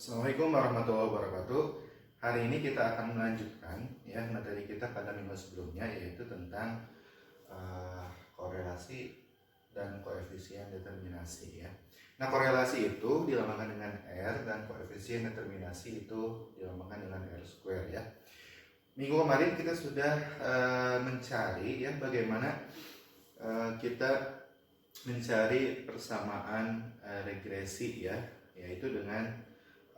Assalamualaikum warahmatullahi wabarakatuh. Hari ini kita akan melanjutkan ya materi kita pada minggu sebelumnya, yaitu tentang korelasi dan koefisien determinasi ya. Nah, korelasi itu dilambangkan dengan R dan koefisien determinasi itu dilambangkan dengan R square ya. Minggu kemarin kita sudah mencari ya bagaimana kita mencari persamaan regresi ya, yaitu dengan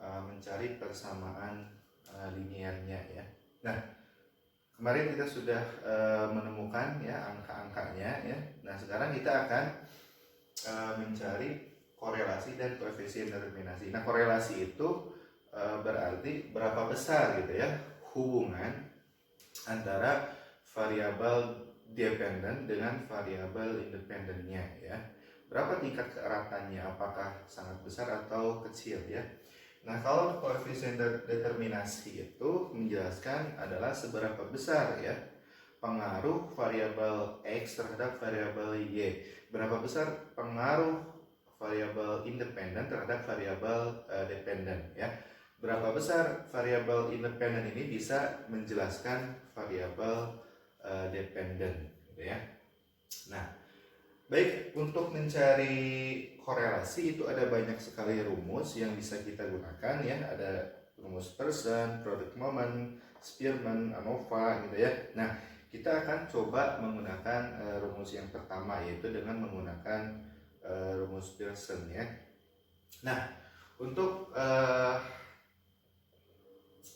mencari persamaan linearnya ya. Nah, kemarin kita sudah menemukan ya angka-angkanya ya. Nah, sekarang kita akan mencari korelasi dan koefisien determinasi. Nah, korelasi itu berarti berapa besar gitu ya hubungan antara variabel dependen dengan variabel independennya ya. Berapa tingkat keeratannya, apakah sangat besar atau kecil ya. Nah, kalau koefisien determinasi itu menjelaskan adalah seberapa besar ya pengaruh variabel X terhadap variabel Y. Berapa besar pengaruh variabel independen terhadap variabel dependen ya. Berapa besar variabel independen ini bisa menjelaskan variabel dependen gitu ya. Nah, baik, untuk mencari korelasi itu ada banyak sekali rumus yang bisa kita gunakan ya. Ada rumus Pearson, product moment, Spearman, ANOVA gitu ya. Nah, kita akan coba menggunakan rumus yang pertama, yaitu dengan menggunakan rumus Pearson ya. Nah, untuk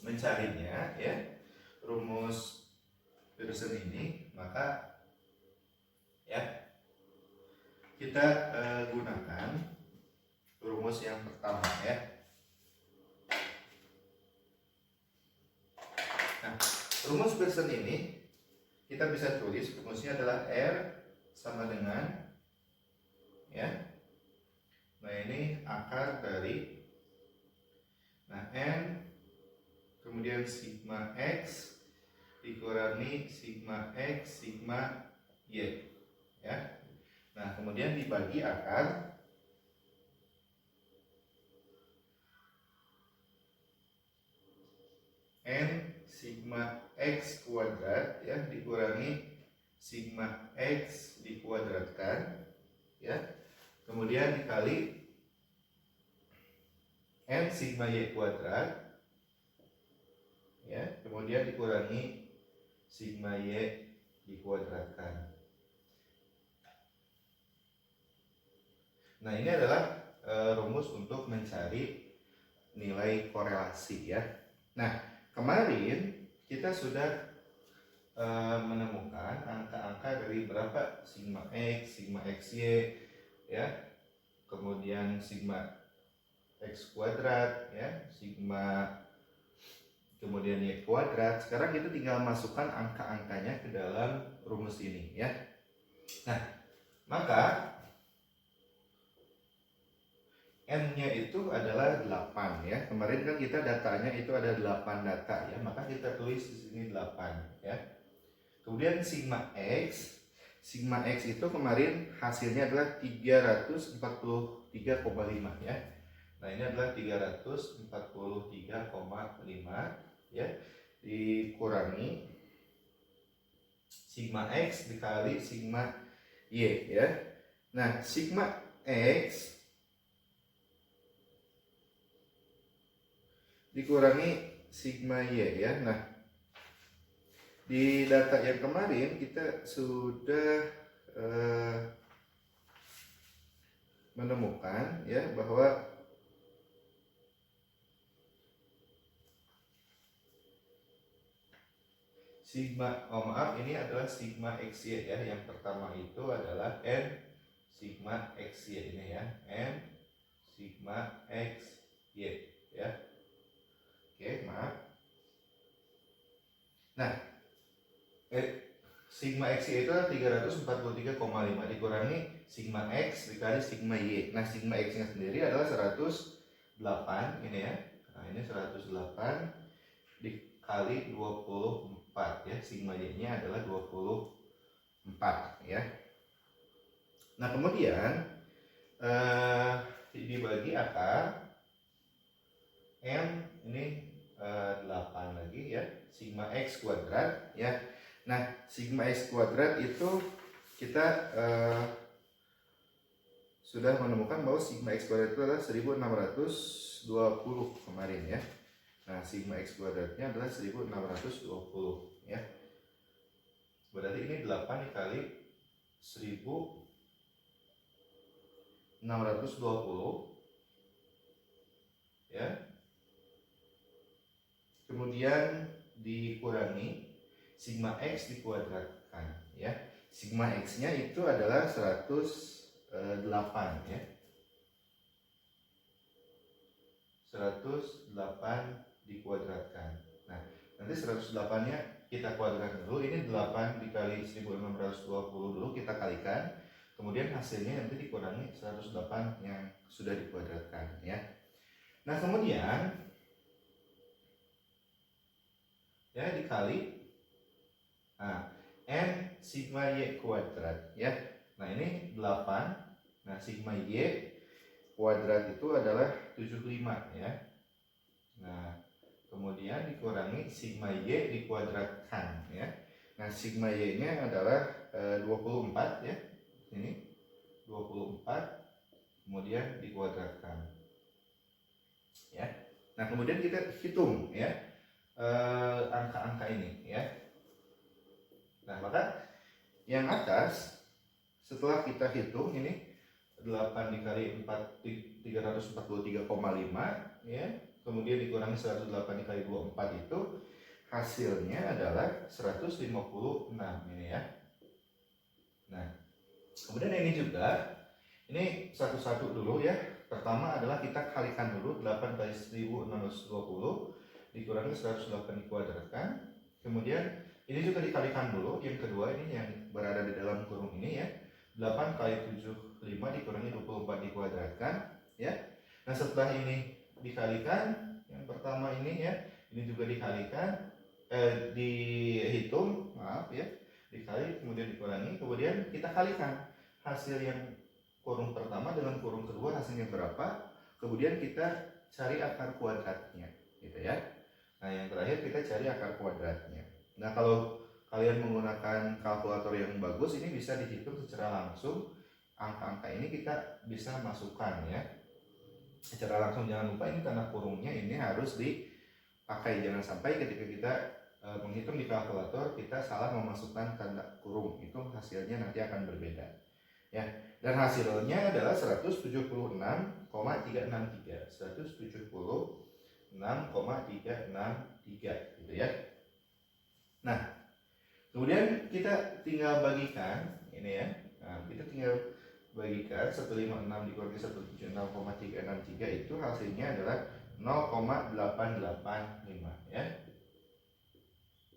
mencarinya ya rumus Pearson ini, maka ya kita gunakan rumus yang pertama ya. Nah, rumus Pearson ini kita bisa tulis rumusnya adalah R sama dengan ya. Nah, ini akar dari N kemudian sigma X dikurangi sigma X sigma Y ya. Nah, kemudian dibagi akar N sigma X kuadrat ya dikurangi sigma X dikuadratkan ya. Kemudian dikali N sigma Y kuadrat ya. Kemudian dikurangi sigma Y dikuadratkan. Nah, ini adalah rumus untuk mencari nilai korelasi ya. Nah, kemarin kita sudah menemukan angka-angka dari berapa sigma X, sigma XY ya. Kemudian sigma X kuadrat ya, sigma kemudian Y kuadrat. Sekarang kita tinggal masukkan angka-angkanya ke dalam rumus ini ya. Nah, maka N-nya itu adalah 8 ya. Kemarin kan kita datanya itu ada 8 data ya, maka kita tulis di sini 8 ya. Kemudian sigma X itu kemarin hasilnya adalah 343,5 ya. Nah, ini adalah 343,5 ya, dikurangi sigma X dikali sigma Y ya. Nah, sigma X dikurangi sigma Y ya. Nah, di data yang kemarin kita sudah menemukan ya bahwa sigma, ini adalah sigma XY ya. Yang pertama itu adalah N sigma XY ini ya. N sigma XY ya. Oke, maaf. Nah, sigma X itu 343,5 dikurangi sigma X dikali sigma Y. Nah, sigma X nya sendiri adalah 108 ini ya. Nah, ini 108 dikali 24 ya. Sigma Y nya adalah 24 ya. Nah, kemudian dibagi akar M ini 8 lagi ya, sigma X kuadrat ya. Nah, sigma X kuadrat itu kita sudah menemukan bahwa sigma X kuadrat itu adalah 1620 kemarin ya. Nah, sigma X kuadratnya adalah 1620 ya. Berarti ini 8 dikali 1620 ya. Kemudian dikurangi sigma X dikuadratkan ya. Sigma X-nya itu adalah 108 ya. 108 dikuadratkan. Nah, nanti 108-nya kita kuadratkan dulu. Ini 8 dikali 1620 dulu kita kalikan. Kemudian hasilnya nanti dikurangi 108 yang sudah dikuadratkan ya. Nah, kemudian ya dikali n sigma y kuadrat ya. Nah, ini 8. Nah, sigma y kuadrat itu adalah 75 ya. Nah, kemudian dikurangi sigma y dikuadratkan ya. Nah, sigma y nya adalah 24 ya. Ini 24 kemudian dikuadratkan ya. Nah, kemudian kita hitung ya angka-angka ini ya. Nah, maka yang atas setelah kita hitung ini 8 dikali 4 343,5 ya. Kemudian dikurangi 108 dikali 24 itu hasilnya adalah 156 ini ya. Nah, kemudian ini juga ini satu-satu dulu ya. Pertama adalah kita kalikan dulu 8 kali 1620 dikurangi 108 dikuadratkan. Kemudian ini juga dikalikan dulu. Yang kedua ini yang berada di dalam kurung ini ya. 8 kali 75 dikurangi 24 dikuadratkan ya. Nah, setelah ini dikalikan, yang pertama ini ya, ini juga dikalikan, dihitung, maaf ya, dikali kemudian dikurangi, kemudian kita kalikan hasil yang kurung pertama dengan kurung kedua hasilnya berapa, kemudian kita cari akar kuadratnya, gitu ya. Nah, yang terakhir kita cari akar kuadratnya. Nah, kalau kalian menggunakan kalkulator yang bagus, ini bisa dihitung secara langsung. Angka-angka ini kita bisa masukkan ya. Secara langsung, jangan lupa ini tanda kurungnya ini harus dipakai. Jangan sampai ketika kita menghitung di kalkulator kita salah memasukkan tanda kurung, itu hasilnya nanti akan berbeda ya. Dan hasilnya adalah 176,363 gitu ya. Nah, kemudian kita tinggal bagikan ini ya. Nah, kita tinggal bagikan 156 dikurangi 176,363 itu hasilnya adalah 0,885 ya.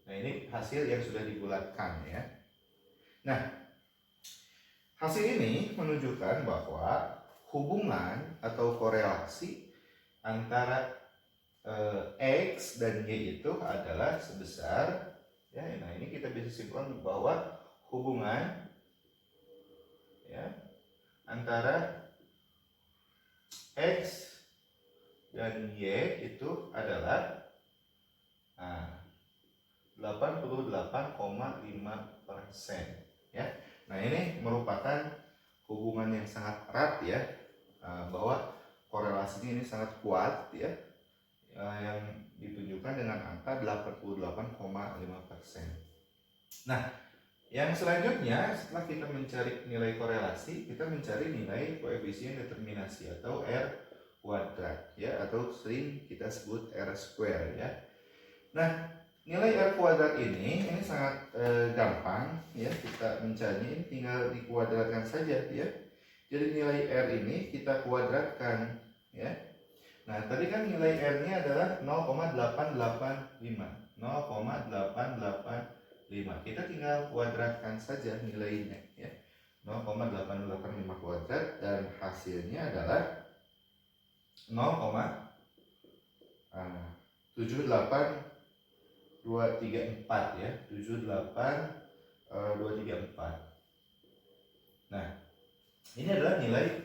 Nah, ini hasil yang sudah dibulatkan ya. Nah, hasil ini menunjukkan bahwa hubungan atau korelasi antara X dan Y itu adalah sebesar ya. Nah, ini kita bisa simpulkan bahwa hubungan ya antara X dan Y itu adalah 88,5% ya. Nah, ini merupakan hubungan yang sangat erat ya, bahwa korelasinya ini sangat kuat ya, yang ditunjukkan dengan angka 88,5%. Nah, yang selanjutnya setelah kita mencari nilai korelasi, kita mencari nilai koefisien determinasi atau R kuadrat ya, atau sering kita sebut R square ya. Nah, nilai R kuadrat ini sangat gampang ya kita mencarinya, ini tinggal dikuadratkan saja ya. Jadi nilai R ini kita kuadratkan ya. Nah, tadi kan nilai R-nya adalah 0,885. 0,885. Kita tinggal kuadratkan saja nilainya ya. 0,885 kuadrat dan hasilnya adalah 0,78234 ya. 78234. Nah, ini adalah nilai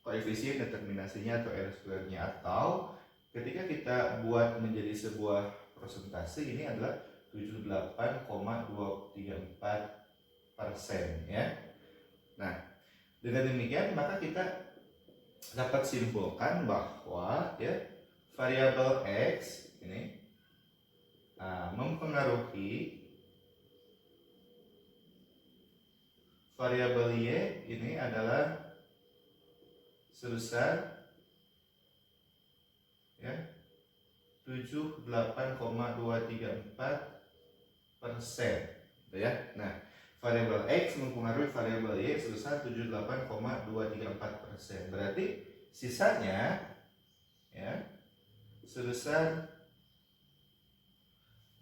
koefisien determinasinya atau R square-nya, atau ketika kita buat menjadi sebuah persentase, ini adalah 78,234% ya. Nah, dengan demikian maka kita dapat simpulkan bahwa ya variabel X ini mempengaruhi variabel Y ini adalah sebesar ya 78,234%, gitu ya. Nah, variabel X mempengaruhi variabel Y sebesar 78,234%. Berarti sisanya ya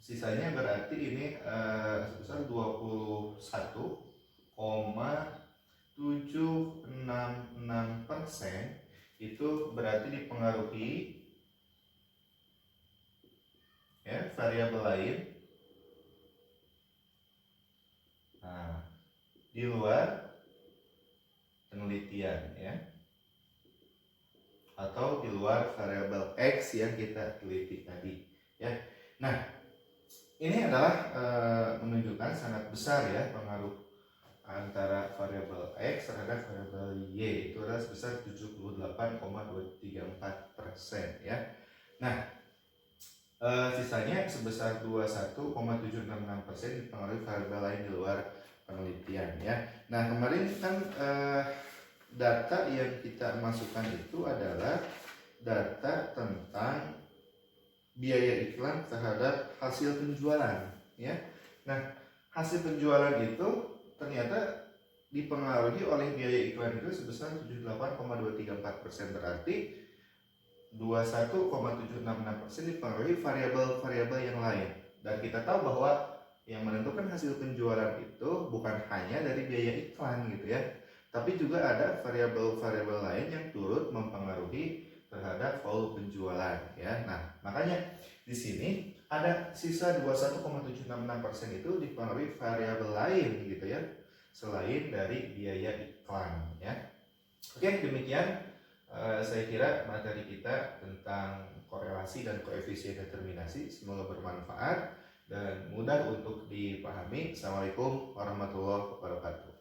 sisanya berarti ini sebesar 21,766%. Itu berarti dipengaruhi ya variabel lain di luar penelitian ya, atau di luar variabel X yang kita teliti tadi ya. Nah, ini adalah menunjukkan sangat besar ya pengaruh antara variabel X terhadap variabel Y, itu adalah sebesar 78,234% ya. Nah, sisanya sebesar 21,766% dipengaruhi variabel lain di luar penelitian ya. Nah, kemarin kan data yang kita masukkan itu adalah data tentang biaya iklan terhadap hasil penjualan ya. Nah, hasil penjualan itu ternyata dipengaruhi oleh biaya iklan itu sebesar 78,234%, berarti 21,766% dipengaruhi variabel-variabel yang lain. Dan kita tahu bahwa yang menentukan hasil penjualan itu bukan hanya dari biaya iklan gitu ya, tapi juga ada variabel-variabel lain yang turut mempengaruhi terhadap volume penjualan ya. Nah, makanya di sini ada sisa 21,766% itu dipengaruhi variabel lain gitu ya, selain dari biaya iklan ya. Oke, demikian saya kira materi kita tentang korelasi dan koefisien determinasi. Semoga bermanfaat dan mudah untuk dipahami. Assalamualaikum warahmatullahi wabarakatuh.